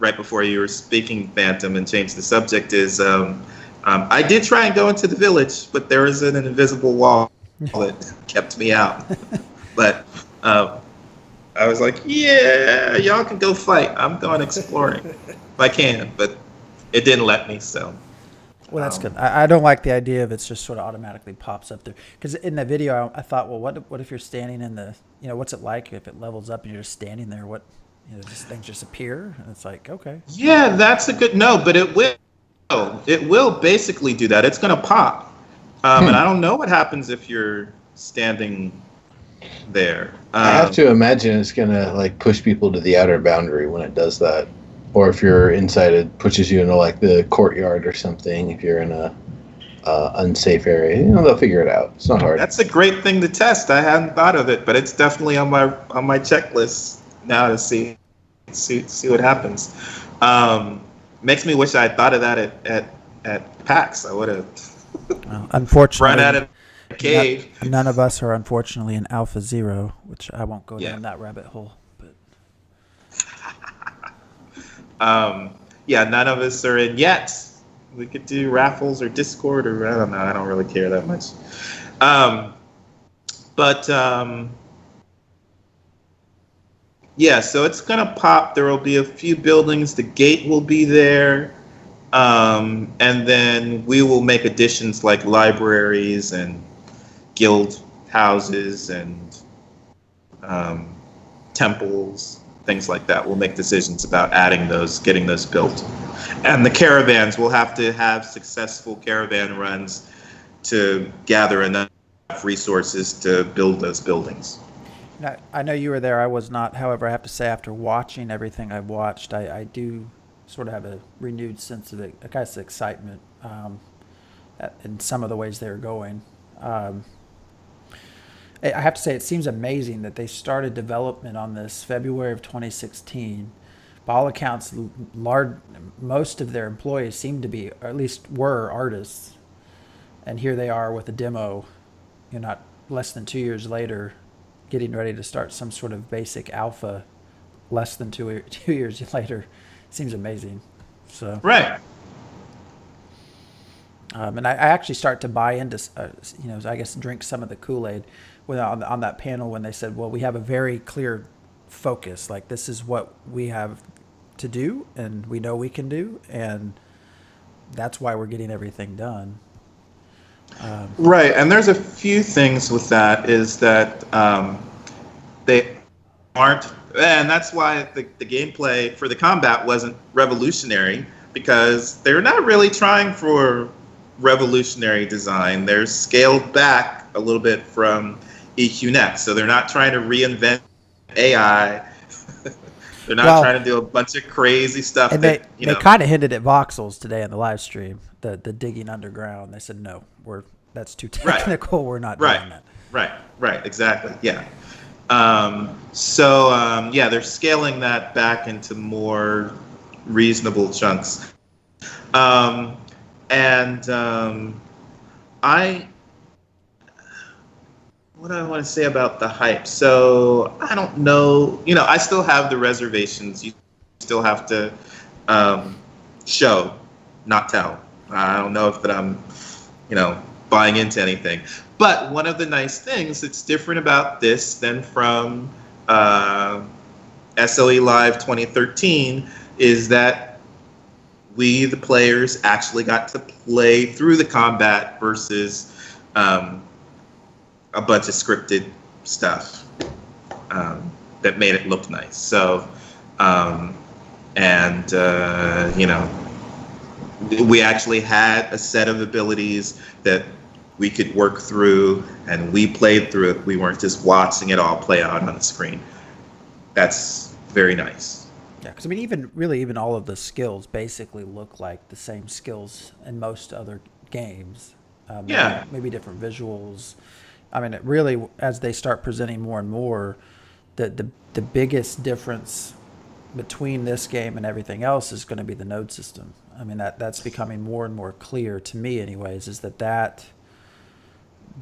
right before you were speaking, Phantom, and change the subject is I did try and go into the village, but there is an invisible wall that kept me out. But I was like, yeah, y'all can go fight. I'm going exploring if I can, but it didn't let me, so. Well, that's good. I don't like the idea of it's just sort of automatically pops up there. Because in the video, I thought, well, what if you're standing in the, what's it like if it levels up and you're just standing there? What, just things just appear? And it's like, okay. Yeah, that's a good, no, but it will. It will basically do that. It's going to pop. And I don't know what happens if you're standing there. I have to imagine it's going to like push people to the outer boundary when it does that. Or if you're inside, it pushes you into like the courtyard or something. If you're in a unsafe area, they'll figure it out. It's not hard. That's a great thing to test. I hadn't thought of it, but it's definitely on my checklist now to see what happens. Makes me wish I had thought of that at PAX. I would have unfortunately run out of the cave. None of us are unfortunately in Alpha Zero, which I won't go down that rabbit hole. But none of us are in yet. We could do raffles or Discord or I don't know. I don't really care that much. So it's gonna pop. There will be a few buildings. The gate will be there, and then we will make additions like libraries and guild houses and temples. Things like that. We'll make decisions about adding those, getting those built. And the caravans, we'll have to have successful caravan runs to gather enough resources to build those buildings. Now, I know you were there. I was not. However, I have to say, after watching everything I've watched, I do sort of have a renewed sense of excitement in some of the ways they're going. I have to say, it seems amazing that they started development on this February of 2016. By all accounts, most of their employees seem to be, or at least were, artists. And here they are with a demo, not less than 2 years later, getting ready to start some sort of basic alpha less than 2 years later. Seems amazing. So right. And I actually start to buy into, I guess drink some of the Kool-Aid on that panel when they said, well, we have a very clear focus. Like, this is what we have to do and we know we can do. And that's why we're getting everything done. Right. And there's a few things with that is that they aren't, and that's why the gameplay for the combat wasn't revolutionary, because they're not really trying for revolutionary design. They're scaled back a little bit from EQ Next, so they're not trying to reinvent AI. They're not trying to do a bunch of crazy stuff. And they kind of hinted at voxels today in the live stream, the digging underground. They said no, that's too technical. Right. We're not doing that. Right, exactly. Yeah. They're scaling that back into more reasonable chunks. what do I want to say about the hype? So I don't know. I still have the reservations. You still have to show, not tell. I don't know if that I'm, buying into anything. But one of the nice things that's different about this than from SOE Live 2013 is that we, the players, actually got to play through the combat versus a bunch of scripted stuff that made it look nice. So, we actually had a set of abilities that we could work through, and we played through it. We weren't just watching it all play out on the screen. That's very nice. Yeah, because I mean, even all of the skills basically look like the same skills in most other games. Maybe different visuals. I mean, it really, as they start presenting more and more, the biggest difference between this game and everything else is going to be the node system. I mean, that's becoming more and more clear to me, anyways. Is that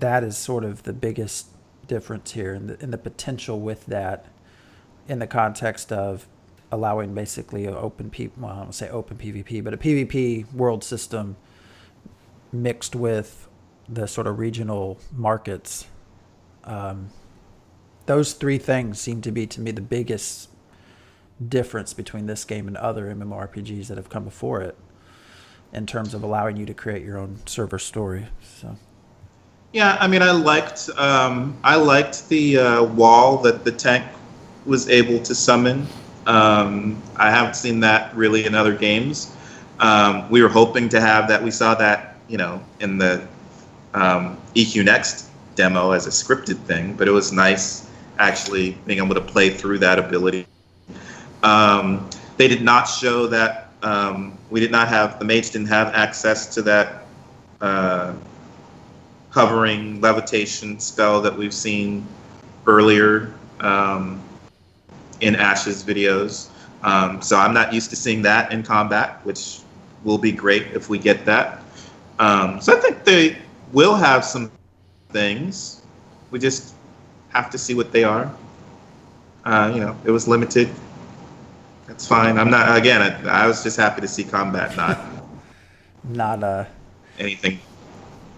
is sort of the biggest difference here, and the potential with that, in the context of allowing basically an open well, I don't want to say open PvP, but a PvP world system mixed with the sort of regional markets. Those three things seem to be, to me, the biggest difference between this game and other MMORPGs that have come before it, in terms of allowing you to create your own server story. So. Yeah, I mean, I liked the wall that the tank was able to summon. I haven't seen that really in other games. We were hoping to have that. We saw that, in the EQ Next demo as a scripted thing, but it was nice actually being able to play through that ability. They did not show that. The mage didn't have access to that hovering levitation spell that we've seen earlier in Ash's videos. So I'm not used to seeing that in combat, which will be great if we get that. So I think they will have some things. We just have to see what they are. It was limited. That's fine. I'm not. Again, I was just happy to see combat, not anything.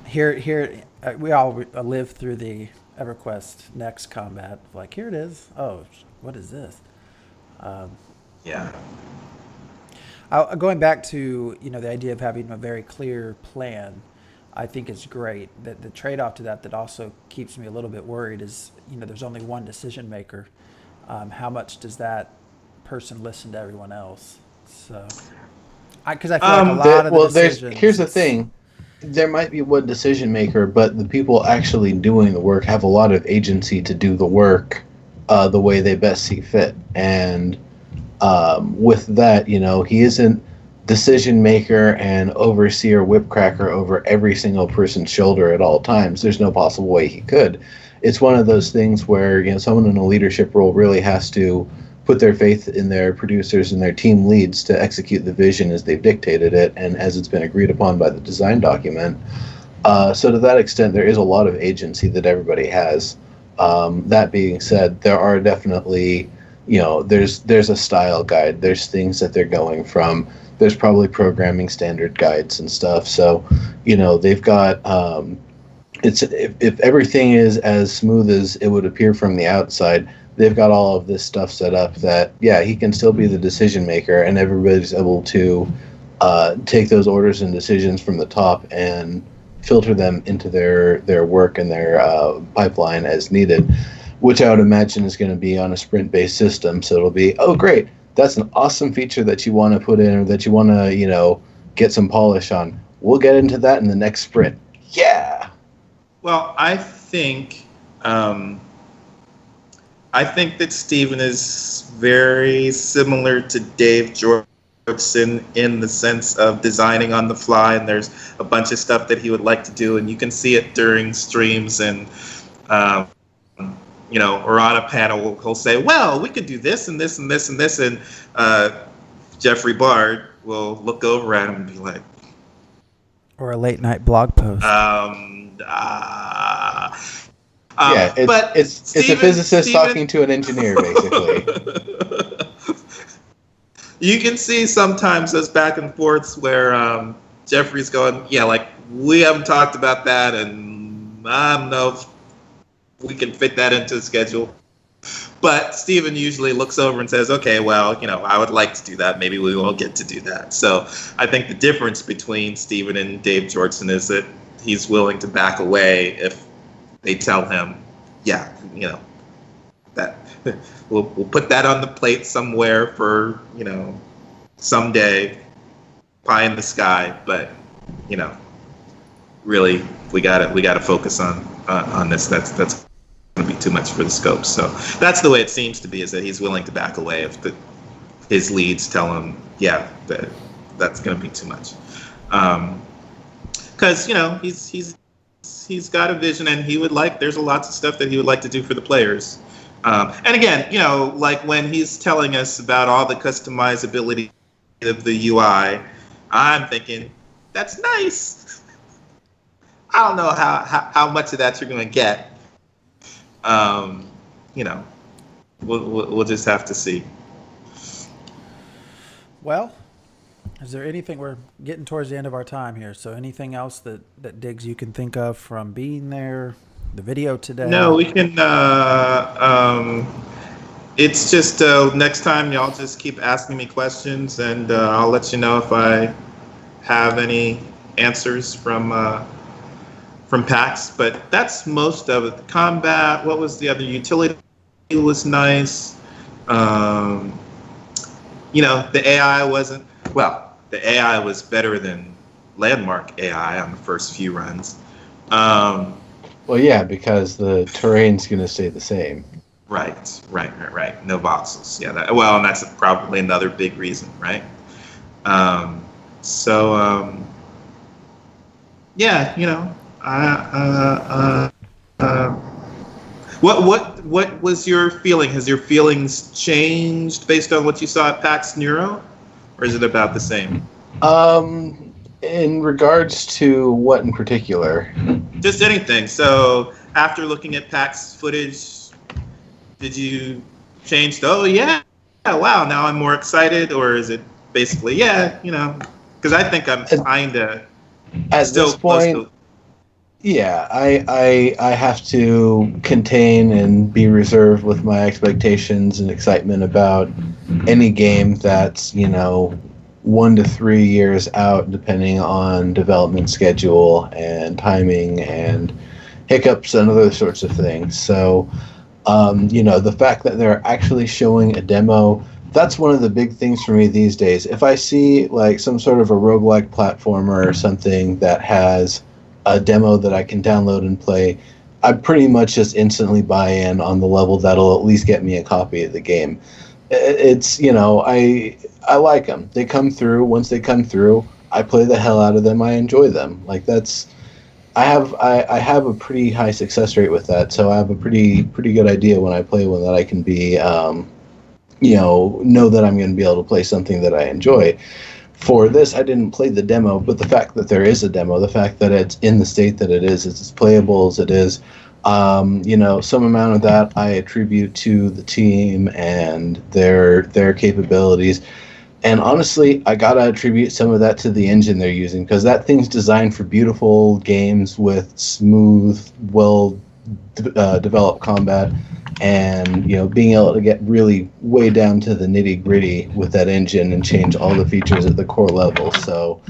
Here, we all live through the EverQuest Next combat. Like, here it is. Oh, what is this? Yeah. Going back to the idea of having a very clear plan, I think is great. That the trade-off to that also keeps me a little bit worried is there's only one decision maker. How much does that person listen to everyone else? So, because I feel like a lot of the decisions. Here's the thing. There might be one decision maker, but the people actually doing the work have a lot of agency to do the work the way they best see fit. And with that, he isn't decision maker and overseer whipcracker over every single person's shoulder at all times. There's no possible way he could. It's one of those things where someone in a leadership role really has to put their faith in their producers and their team leads to execute the vision as they've dictated it and as it's been agreed upon by the design document. So to that extent, there is a lot of agency that everybody has. That being said, there are definitely, there's a style guide. There's things that they're going from. There's probably programming standard guides and stuff. So, they've got, if everything is as smooth as it would appear from the outside, they've got all of this stuff set up that, he can still be the decision maker, and everybody's able to take those orders and decisions from the top and filter them into their work and their pipeline as needed, which I would imagine is going to be on a sprint-based system. So it'll be, oh, great, that's an awesome feature that you want to put in or that you want to, get some polish on. We'll get into that in the next sprint. Yeah! Well, I think that Steven is very similar to Dave Jorgensen in the sense of designing on the fly, and there's a bunch of stuff that he would like to do, and you can see it during streams, and or on a panel, he'll say, well, we could do this and this and this and this, and Jeffrey Bard will look over at him and be like, or a late night blog post. Yeah, but it's a physicist talking to an engineer, basically. You can see sometimes those back and forths where Jeffrey's going, yeah, like, we haven't talked about that, and I don't know if we can fit that into the schedule. But Steven usually looks over and says, okay, well, I would like to do that. Maybe we will get to do that. So I think the difference between Steven and Dave Jortson is that he's willing to back away if they tell him, yeah, that we'll put that on the plate somewhere for, someday, pie in the sky. But, really, we gotta focus on this. That's going to be too much for the scope. So that's the way it seems to be, is that he's willing to back away if his leads tell him, yeah, that's going to be too much. Because he's got a vision, and there's lots of stuff that he would like to do for the players. And again, like when he's telling us about all the customizability of the UI, I'm thinking, that's nice. I don't know how much of that you're going to get. We'll just have to see. Well, is there anything, we're getting towards the end of our time here, so anything else that Diggs you can think of from being there, the video today? No, we can, it's just, next time y'all just keep asking me questions, and I'll let you know if I have any answers from PAX, but that's most of it. The combat, what was the other? Utility was nice. The AI wasn't, the AI was better than Landmark AI on the first few runs. Well, yeah, because the terrain's going to stay the same. Right. No voxels. Yeah, and that's probably another big reason, right? What was your feeling? Has your feelings changed based on what you saw at PAX Neuro, or is it about the same? In regards to what in particular? Just anything. So after looking at PAX footage, did you change? Oh yeah, wow! Now I'm more excited, or is it basically Because I think I'm kind of at this point. Yeah, I have to contain and be reserved with my expectations and excitement about any game that's 1 to 3 years out, depending on development schedule and timing and hiccups and other sorts of things. So, the fact that they're actually showing a demo, that's one of the big things for me these days. If I see like some sort of a roguelike platformer or something that has a demo that I can download and play, I pretty much just instantly buy in on the level that'll at least get me a copy of the game. It's, I like them. They come through. Once they come through, I play the hell out of them. I enjoy them. Like I have a pretty high success rate with that, so I have a pretty good idea when I play one that I can be, know that I'm going to be able to play something that I enjoy. For this, I didn't play the demo, but the fact that there is a demo, the fact that it's in the state that it is, it's as playable as it is, some amount of that I attribute to the team and their capabilities. And honestly, I gotta attribute some of that to the engine they're using, because that thing's designed for beautiful games with smooth, developed combat, and being able to get really way down to the nitty gritty with that engine and change all the features at the core level. So,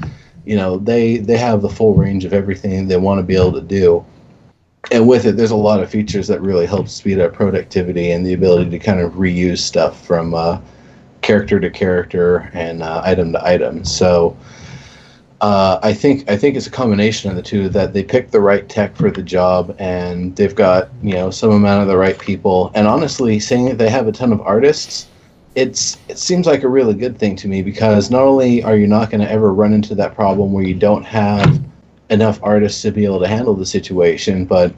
they have the full range of everything they want to be able to do. And with it, there's a lot of features that really help speed up productivity and the ability to kind of reuse stuff from character to character and item to item. So I think it's a combination of the two, that they picked the right tech for the job, and they've got some amount of the right people. And honestly, saying that they have a ton of artists, it seems like a really good thing to me, because not only are you not going to ever run into that problem where you don't have enough artists to be able to handle the situation, but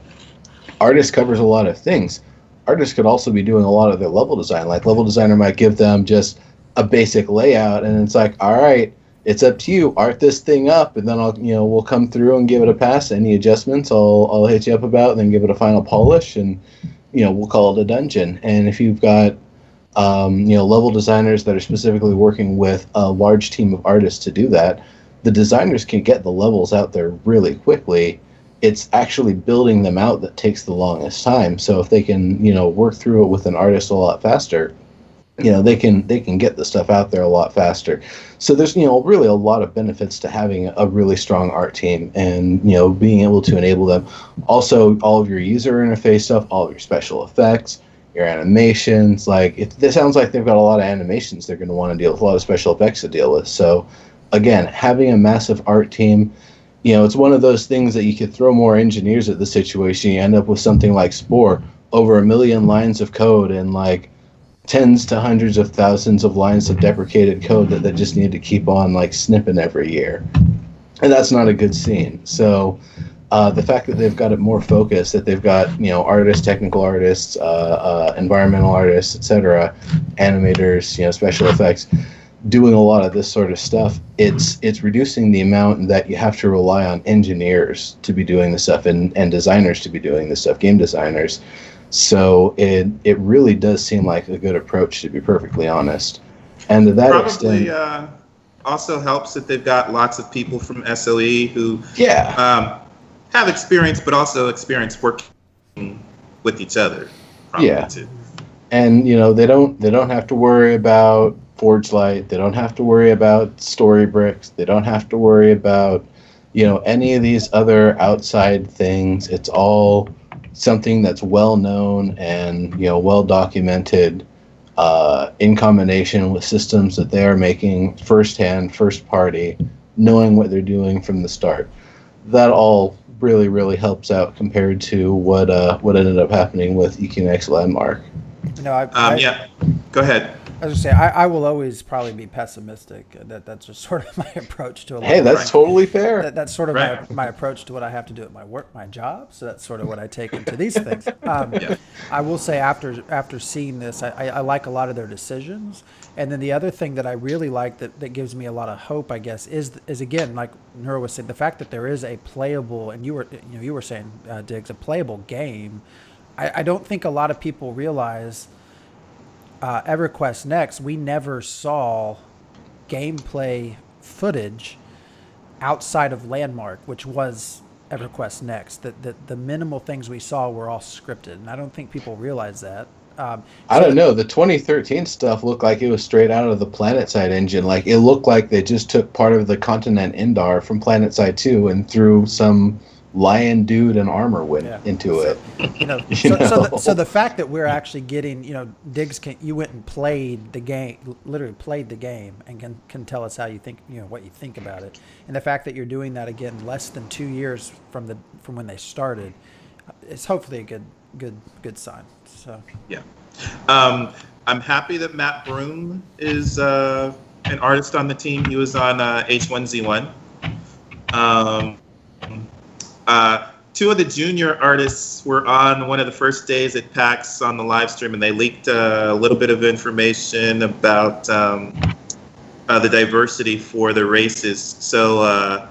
artist covers a lot of things. Artists could also be doing a lot of their level design. Like, level designer might give them just a basic layout, and it's like, all right, it's up to you. Art this thing up, and then we'll come through and give it a pass. Any adjustments, I'll hit you up about, and then give it a final polish, and we'll call it a dungeon. And if you've got level designers that are specifically working with a large team of artists to do that, the designers can get the levels out there really quickly. It's actually building them out that takes the longest time. So if they can, work through it with an artist a lot faster, they can get the stuff out there a lot faster. So there's, really a lot of benefits to having a really strong art team and, being able to enable them. Also, all of your user interface stuff, all of your special effects, your animations. Like, it sounds like they've got a lot of animations they're going to want to deal with, a lot of special effects to deal with. So again, having a massive art team, it's one of those things that you could throw more engineers at the situation. You end up with something like Spore, over 1 million lines of code and like tens to hundreds of thousands of lines of deprecated code that just need to keep on like snipping every year. And that's not a good scene. So the fact that they've got it more focused, that they've got, artists, technical artists, environmental artists, etc., animators, special effects, doing a lot of this sort of stuff, it's reducing the amount that you have to rely on engineers to be doing this stuff and designers to be doing this stuff, game designers. So it really does seem like a good approach, to be perfectly honest. And to that Probably extent, also helps that they've got lots of people from SOE who have experience, but also experience working with each other. Too. And they don't have to worry about Forge Light. They don't have to worry about Storybricks. They don't have to worry about any of these other outside things. It's all something that's well known and well documented in combination with systems that they are making firsthand, first party, knowing what they're doing from the start. That all really, really helps out compared to what ended up happening with EQNX Landmark. Go ahead. I was going to say, I will always probably be pessimistic. That's just sort of my approach to a lot. Hey, that's totally fair. That's sort of my approach to what I have to do at my job. So that's sort of what I take into these things. I will say after seeing this, I like a lot of their decisions. And then the other thing that I really like that gives me a lot of hope, I guess, is again, like Nura was saying, the fact that there is a playable, and you were saying, Diggs, a playable game. I don't think a lot of people realize. EverQuest Next, we never saw gameplay footage outside of Landmark, which was EverQuest Next. The minimal things we saw were all scripted, and I don't think people realize that. I don't know. The 2013 stuff looked like it was straight out of the PlanetSide engine. Like, it looked like they just took part of the continent Indar from PlanetSide 2 and threw some lion dude and armor into it. So the fact that we're actually getting, Diggs, you went and played the game, literally played the game, and can tell us how you think, what you think about it, and the fact that you're doing that again less than 2 years from when they started, it's hopefully a good sign. So I'm happy that Matt Broom is an artist on the team. He was on H1Z1. Two of the junior artists were on one of the first days at PAX on the live stream, and they leaked a little bit of information about the diversity for the races. So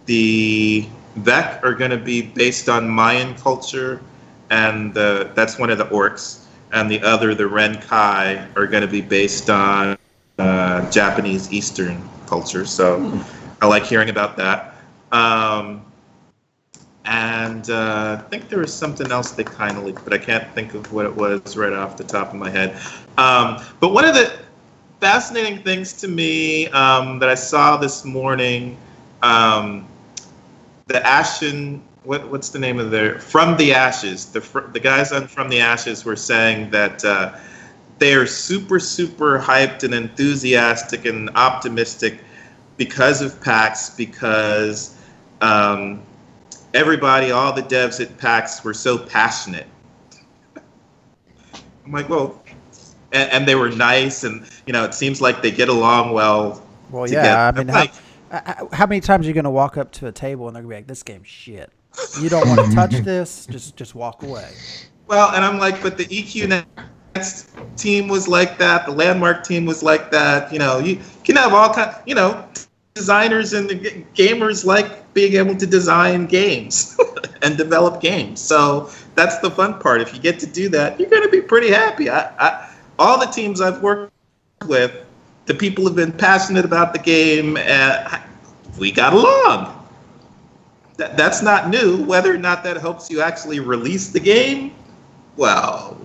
the Vec are going to be based on Mayan culture, and that's one of the orcs, and the Renkai, are going to be based on Japanese Eastern culture. So I like hearing about that. And I think there was something else they kind of leaked, but I can't think of what it was right off the top of my head. But one of the fascinating things to me that I saw this morning, the Ashen, what's the name of their, From the Ashes, the guys on From the Ashes were saying that they are super, super hyped and enthusiastic and optimistic because of PAX, because everybody, all the devs at PAX were so passionate. I'm like, well, and they were nice, and it seems like they get along well. Well, together. yeah. I mean, how many times are you going to walk up to a table and they're going to be like, "This game's shit. You don't want to touch this. Just walk away." Well, and I'm like, but the EQ team was like that. The Landmark team was like that. You can have all kinds. designers and the gamers like being able to design games and develop games. So that's the fun part. If you get to do that, you're going to be pretty happy. All the teams I've worked with, the people have been passionate about the game, and we got along. That's not new. Whether or not that helps you actually release the game, well,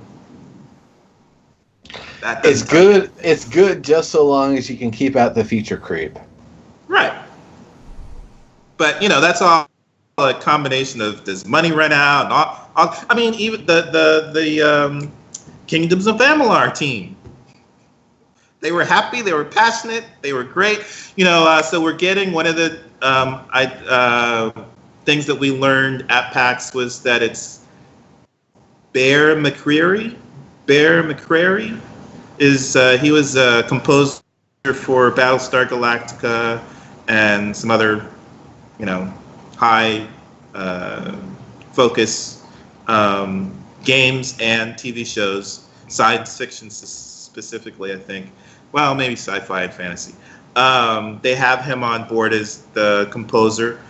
that It's good. It's good just so long as you can keep out the feature creep. Right. But that's all a combination of does money run out? And I mean, even the Kingdoms of Amalur team. They were happy. They were passionate. They were great. So we're getting one of the things that we learned at PAX was that it's Bear McCreary. Bear McCreary is he was a composer for Battlestar Galactica and some other, high focus games and TV shows, science fiction specifically, I think. Well, maybe sci-fi and fantasy. They have him on board as the composer,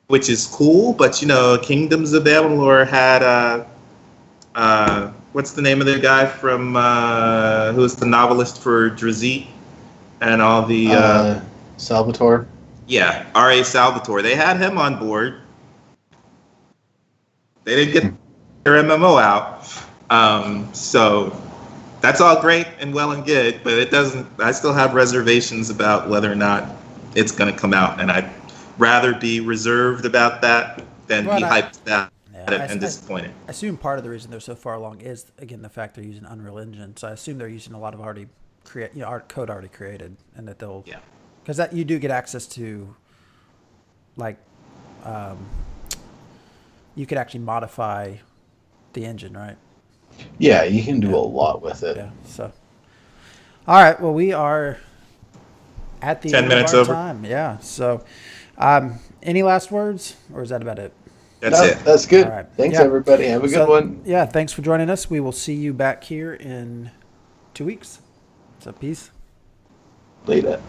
which is cool. But Kingdoms of Amalur had what's the name of the guy from who was the novelist for Drazit and all the Salvatore. Yeah, R.A. Salvatore. They had him on board. They didn't get their MMO out, so that's all great and well and good. But it doesn't. I still have reservations about whether or not it's going to come out, and I'd rather be reserved about that than be hyped about it and disappointed. I assume part of the reason they're so far along is again the fact they're using Unreal Engine. So I assume they're using a lot of code already created, and that they'll because that you do get access to like you could actually modify the engine, right? Yeah, you can do a lot with it. Yeah. So, all right. Well, we are at the 10 end minutes of our over. time. Yeah. So, any last words, or is that about it? That's it. That's good. All right. Thanks, Yeah. everybody. Have a good one. Yeah. Thanks for joining us. We will see you back here in 2 weeks. So, peace. Later.